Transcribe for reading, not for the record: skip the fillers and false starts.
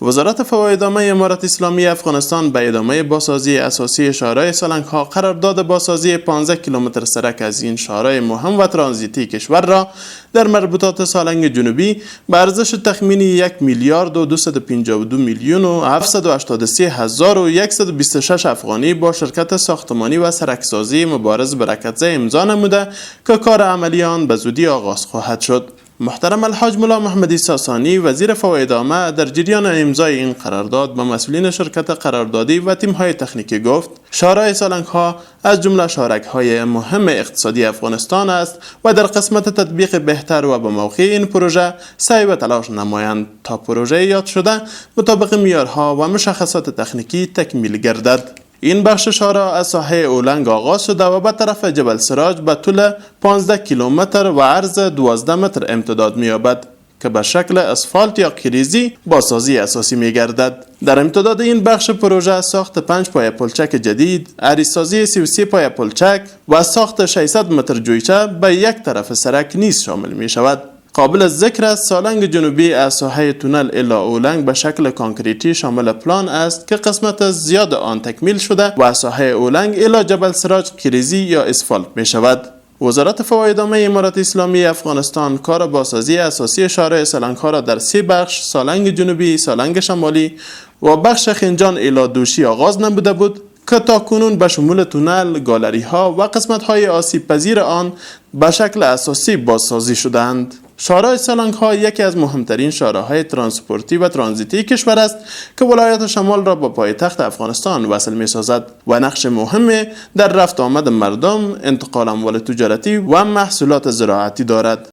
وزارت فوایدنامه امارت اسلامی افغانستان به ادامه بازسازی اساسی شهرهای سالنگ ها قرارداد بازسازی 15 کیلومتر سرک از این شهرهای مهم و ترانزیتی کشور را در مربوطات سالنگ جنوبی به ارزش تخمینی 1 میلیارد و 252 میلیون و 783 هزار و 126 افغانی با شرکت ساختمانی و سرکسازی مبارز برکتزی امضا نموده که کار عملی آن به زودی آغاز خواهد شد. محترم الحاج ملا محمدی ساسانی وزیر فوایدنامه در جریان امضای این قرارداد به مسئولین شرکت قراردادی و تیم‌های تکنیکی گفت شهرهای سالنگ ها از جمله شهرک‌های مهم اقتصادی افغانستان است و در قسمت تطبیق بهتر و به موقع این پروژه سعی و تلاش نمایند تا پروژه یاد شده مطابق معیارها و مشخصات تکنیکی تکمیل گردد. این بخش شهرها از ساحه اولنگ آغاز شده و به طرف جبل سراج به طول 15 کیلومتر و عرض 12 متر امتداد می‌یابد که به شکل اسفالت یا کریزی بازسازی اساسی می‌گردد. در امتداد این بخش پروژه ساخت 5 پایه پلچک جدید، عریض‌سازی 33 پایه پلچک و ساخت 600 متر جویچه به یک طرف سرک نیز شامل می‌شود. قابل ذکر است سالنگ جنوبی از ساحه تونل الی اولنگ به شکل کانکریتی شامل پلان است که قسمت زیاد آن تکمیل شده و از ساحه اولنگ الی جبل سراج کریزی یا اسفالت می شود. وزارت فوایدنامه امارت اسلامی افغانستان کار بازسازی اساسی شهرهای سالنگ ها را در 3 بخش سالنگ جنوبی، سالنگ شمالی و بخش خنجان الی دوشی آغاز نموده بود که تاکنون به شمول تونل، گالری ها و قسمت های آسیب پذیر آن به شکل اساسی بازسازی شدند. شهرهای سالنگ ها یکی از مهمترین شهرهای ترانسپورتی و ترانزیتی کشور است که ولایت شمال را با پایتخت افغانستان وصل می سازد و نقش مهمی در رفت آمد مردم، انتقال اموال تجارتی و محصولات زراعتی دارد.